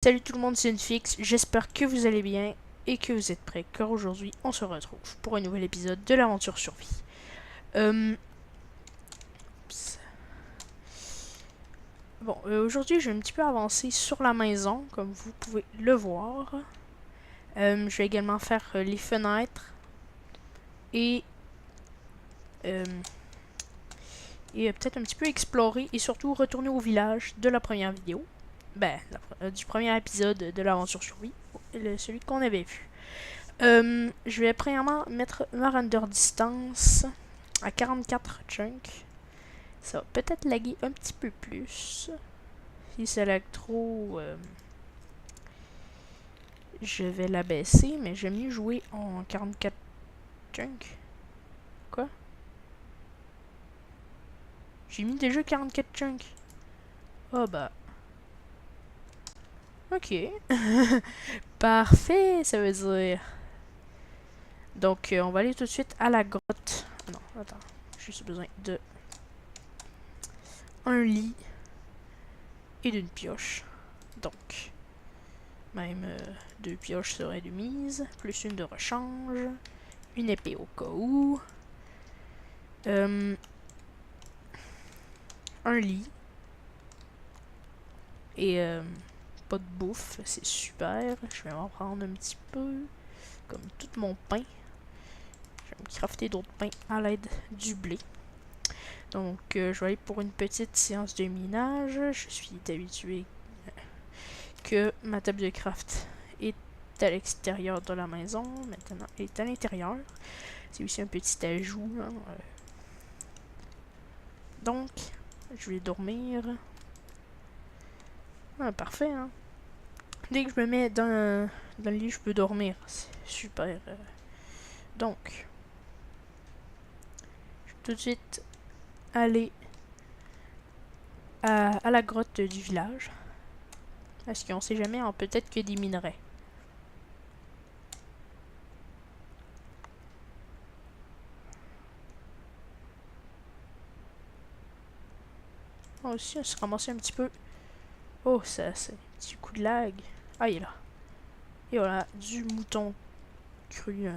Salut tout le monde, c'est Unfix, j'espère que vous allez bien et que vous êtes prêts, car aujourd'hui on se retrouve pour un nouvel épisode de l'aventure survie. Aujourd'hui je vais un petit peu avancer sur la maison, comme vous pouvez le voir. Je vais également faire les fenêtres et, peut-être un petit peu explorer et surtout retourner au village de la première vidéo. Du premier épisode de l'aventure survie, celui qu'on avait vu. Je vais premièrement mettre ma render distance à 44 chunks. Ça va peut-être laguer un petit peu plus. Si ça lag trop, je vais la baisser, mais j'aime mieux jouer en 44 chunks. Quoi? J'ai mis déjà 44 chunks. Oh bah. Ok. Parfait, ça veut dire. Donc, on va aller tout de suite à la grotte. Ah non, attends. J'ai juste besoin de un lit et d'une pioche. Donc, même deux pioches seraient de mise, plus une de rechange, une épée au cas où, un lit et pas de bouffe, c'est super. Je vais en prendre un petit peu, comme tout mon pain. Je vais me crafter d'autres pains à l'aide du blé. Donc, je vais aller pour une petite séance de minage. Je suis habitué que ma table de craft est à l'extérieur de la maison. Maintenant, elle est à l'intérieur. C'est aussi un petit ajout. Hein. Donc, je vais dormir. Ah, parfait, hein. Dès que je me mets dans le lit, je peux dormir. C'est super. Donc, je vais tout de suite aller à la grotte du village. Parce qu'on sait jamais, hein, peut-être qu'il y a des minerais. Oh, aussi, on s'est ramassé un petit peu. Oh, ça, c'est un petit coup de lag. Ah, il est là. Et voilà, du mouton cru.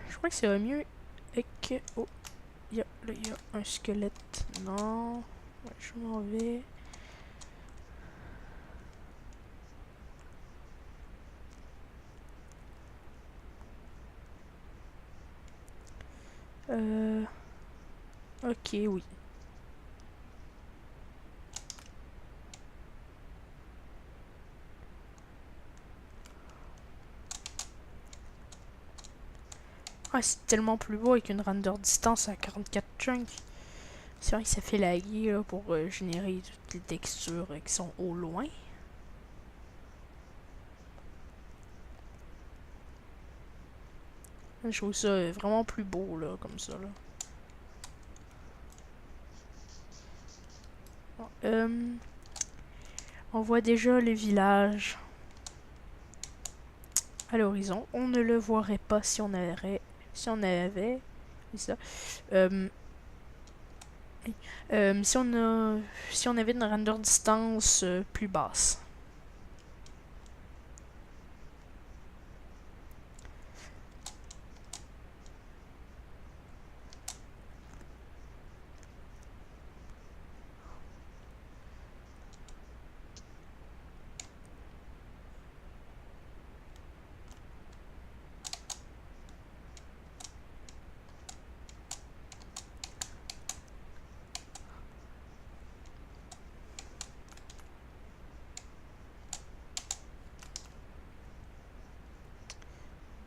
Je crois que c'est mieux avec... Oh, là, il y a un squelette. Non. Ouais, je m'en vais. Ok, oui. Ah, c'est tellement plus beau avec une render distance à 44 chunks. C'est vrai que ça fait laguer là, pour générer toutes les textures qui sont au loin. Je trouve ça vraiment plus beau là, comme ça. Là. Bon, on voit déjà le village à l'horizon. On ne le voirait pas si on avait... ça. Si on avait une render distance plus basse.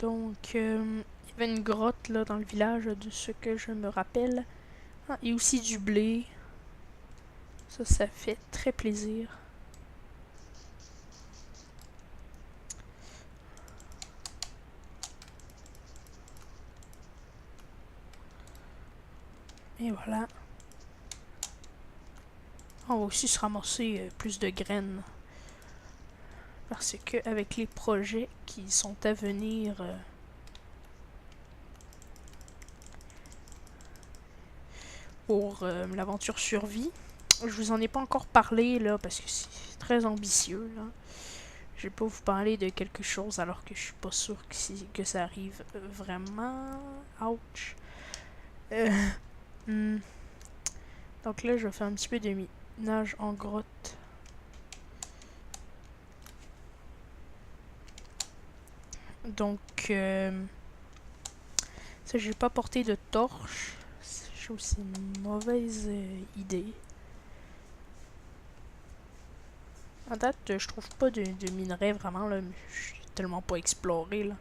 Donc, il y avait une grotte là dans le village de ce que je me rappelle. Ah, et aussi du blé. Ça fait très plaisir. Et voilà. On va aussi se ramasser plus de graines. Parce que avec les projets qui sont à venir pour l'aventure survie, je vous en ai pas encore parlé, là, parce que c'est très ambitieux, là. Je vais pas vous parler de quelque chose alors que je suis pas sûr que ça arrive vraiment. Ouch. Hmm. Donc là, je vais faire un petit peu de minage en grotte. Donc, ça, j'ai pas porté de torche. Je trouve que c'est une mauvaise idée. En date, je trouve pas de minerai vraiment, là. Je suis tellement pas exploré, là.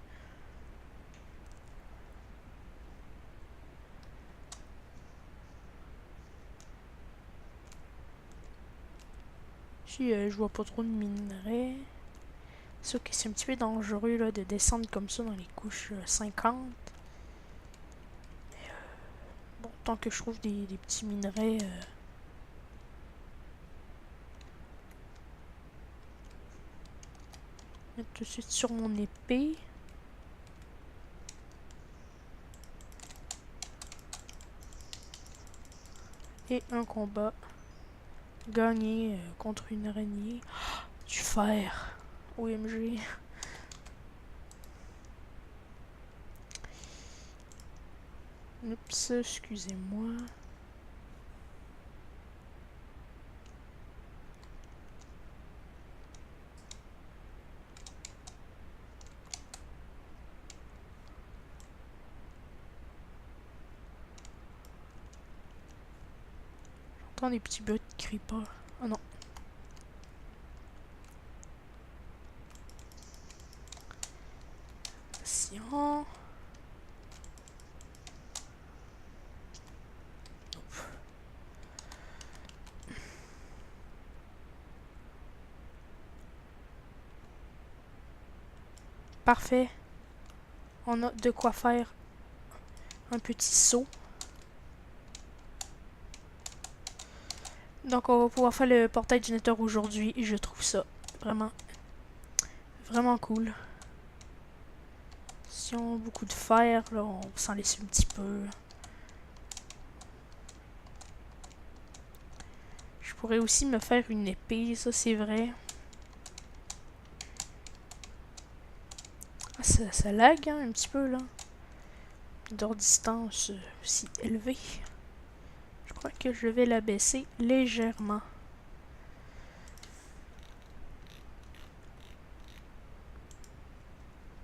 Si je vois pas trop de minerais. C'est sûr que c'est un petit peu dangereux là, de descendre comme ça dans les couches 50. Mais, bon, tant que je trouve des petits minerais. Mettre tout de suite sur mon épée. Et un combat gagné contre une araignée. Du fer. OMG. Oups, excusez-moi. J'entends des petits bruits de creeper. Ah non. Attention. Parfait. On a de quoi faire un petit saut. Donc on va pouvoir faire le portail du Nether aujourd'hui et je trouve ça vraiment, vraiment cool. Si on a beaucoup de fer, là, on va s'en laisser un petit peu. Je pourrais aussi me faire une épée, ça c'est vrai. Ah, ça lag hein, un petit peu là. D'ordre distance aussi élevée. Je crois que je vais la baisser légèrement.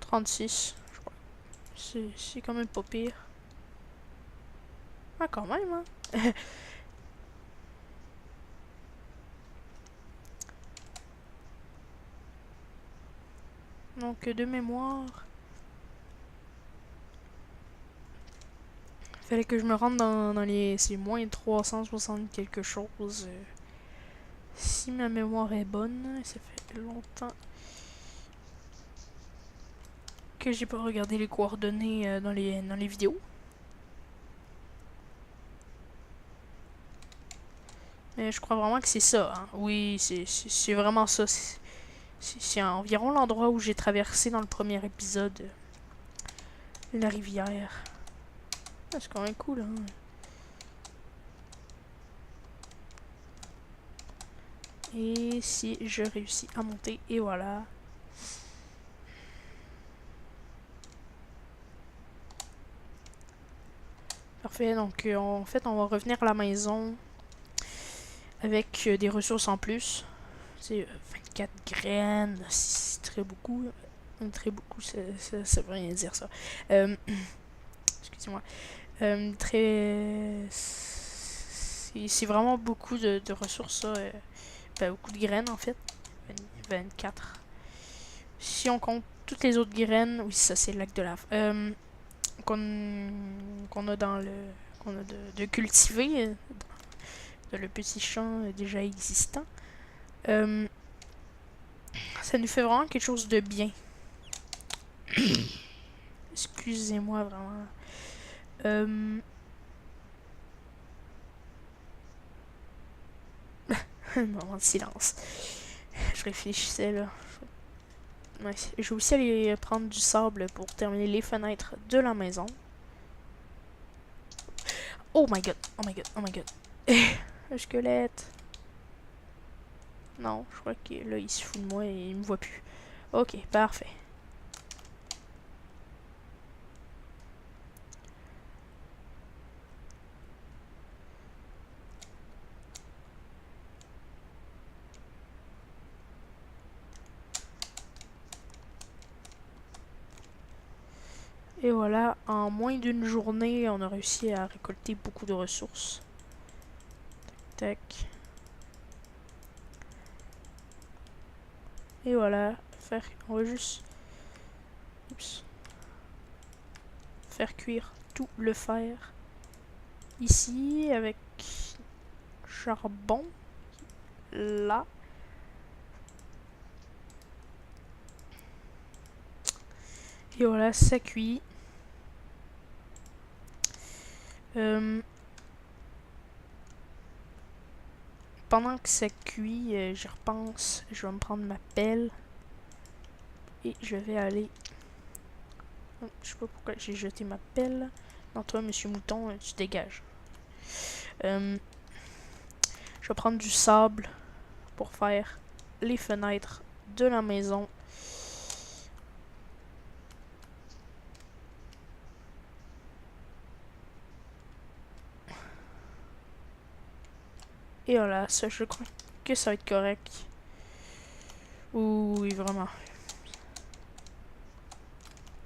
« 36, je crois. C'est quand même pas pire. Ah, quand même, hein. Donc, de mémoire... Fallait que je me rende dans les... C'est moins 360 quelque chose. Si ma mémoire est bonne, ça fait longtemps que j'ai pas regardé les coordonnées dans les vidéos. Mais je crois vraiment que c'est ça. Hein. Oui, c'est vraiment ça. C'est environ l'endroit où j'ai traversé dans le premier épisode la rivière. Ah, c'est quand même cool. Hein. Et si je réussis à monter, et voilà. Parfait, donc en fait on va revenir à la maison avec des ressources en plus. C'est 24 graines, c'est très beaucoup. Très beaucoup, ça veut rien dire ça. Excusez-moi. C'est vraiment beaucoup de ressources, ça. Beaucoup de graines en fait. 24. Si on compte toutes les autres graines, oui, ça c'est le lac de lave. Qu'on a dans le. Qu'on a de cultiver dans le petit champ déjà existant. Ça nous fait vraiment quelque chose de bien. Excusez-moi vraiment. Un moment de silence. Je réfléchissais là. Ouais, je vais aussi aller prendre du sable pour terminer les fenêtres de la maison. Oh my god, oh my god, oh my god. Un squelette. Non, je crois que là, il se fout de moi et il me voit plus. Ok, parfait. Et voilà, en moins d'une journée, on a réussi à récolter beaucoup de ressources. Tac. Et voilà, on va juste faire cuire tout le fer ici avec charbon. Là. Et voilà, ça cuit. Pendant que ça cuit, j'y repense. Je vais me prendre ma pelle. Et je vais aller... Je sais pas pourquoi j'ai jeté ma pelle. Non, toi, monsieur mouton, tu dégages. Je vais prendre du sable pour faire les fenêtres de la maison. Et voilà, ça, je crois que ça va être correct. Oui, vraiment.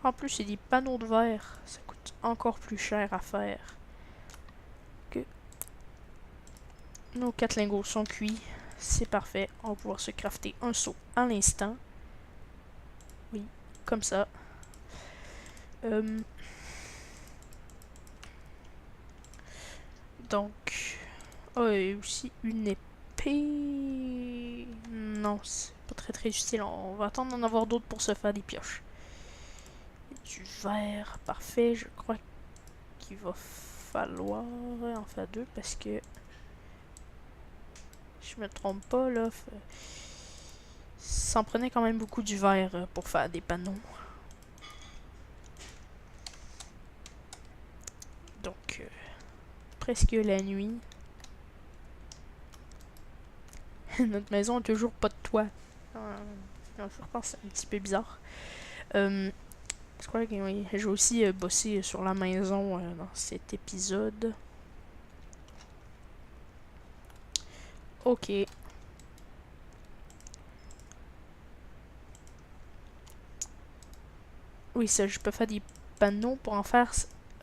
En plus, c'est des panneaux de verre. Ça coûte encore plus cher à faire. Que nos 4 lingots sont cuits. C'est parfait. On va pouvoir se crafter un seau à l'instant. Oui, comme ça. Donc... Oh, et aussi une épée... Non, c'est pas très utile. On va attendre d'en avoir d'autres pour se faire des pioches. Du verre, parfait. Je crois qu'il va falloir en faire 2 parce que... Je me trompe pas, là. Ça en prenait quand même beaucoup du verre pour faire des panneaux. Donc, presque la nuit. Notre maison a toujours pas de toit. Je pense que c'est un petit peu bizarre. Je crois que oui, j'ai aussi bossé sur la maison dans cet épisode. Ok. Oui, ça, je peux faire des panneaux pour en faire.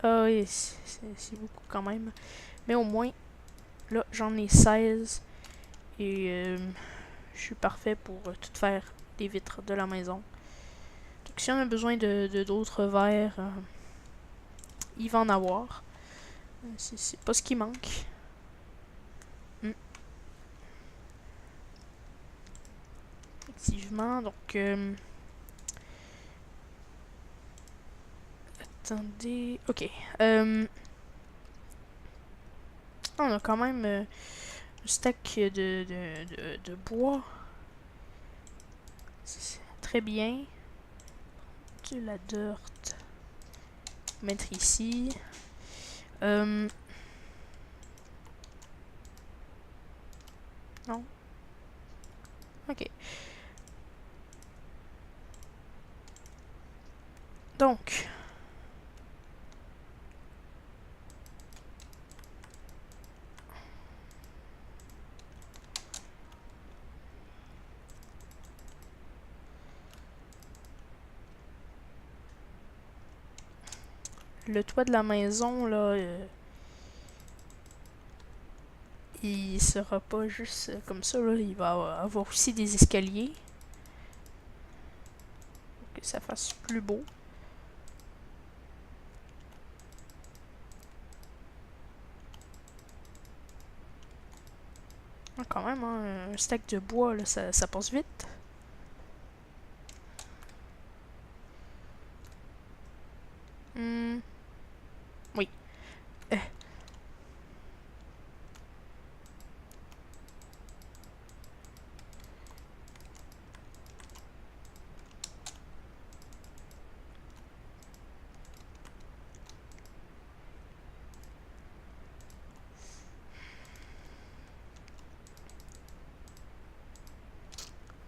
Ah oui, c'est beaucoup quand même. Mais au moins, là, j'en ai 16. Et je suis parfait pour tout faire des vitres de la maison. Donc si on a besoin de d'autres verres, il va en avoir. C'est pas ce qui manque. Effectivement, donc... attendez... Ok. On a quand même un stack de bois. C'est très bien. De la dirt. Mettre ici. Non. Ok. Donc. Le toit de la maison, là, il sera pas juste comme ça, là. Il va avoir aussi des escaliers. Pour que ça fasse plus beau. Ah, quand même, hein, un stack de bois, là, ça passe vite. Oui.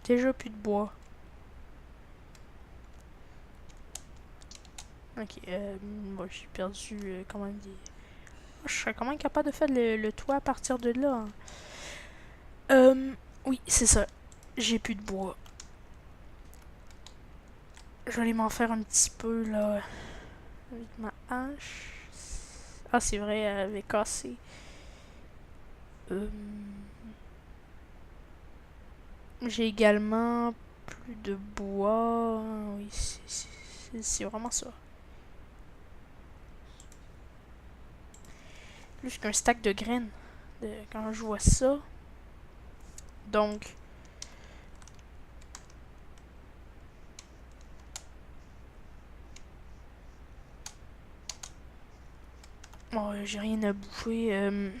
déjà plus de bois. Ok, moi j'ai perdu quand même des... Je serais quand même capable de faire le toit à partir de là. Oui, c'est ça. J'ai plus de bois. Je vais aller m'en faire un petit peu, là, avec ma hache. Ah, c'est vrai, elle avait cassé. J'ai également plus de bois. Oui, c'est vraiment ça. Plus qu'un stack de graines quand je vois ça. Donc, bon, j'ai rien à bouffer.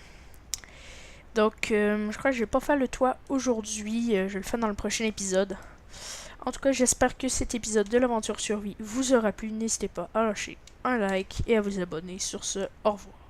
Donc, je crois que je vais pas faire le toit aujourd'hui. Je vais le faire dans le prochain épisode. En tout cas, j'espère que cet épisode de l'aventure survie vous aura plu. N'hésitez pas à lâcher un like et à vous abonner. Sur ce, au revoir.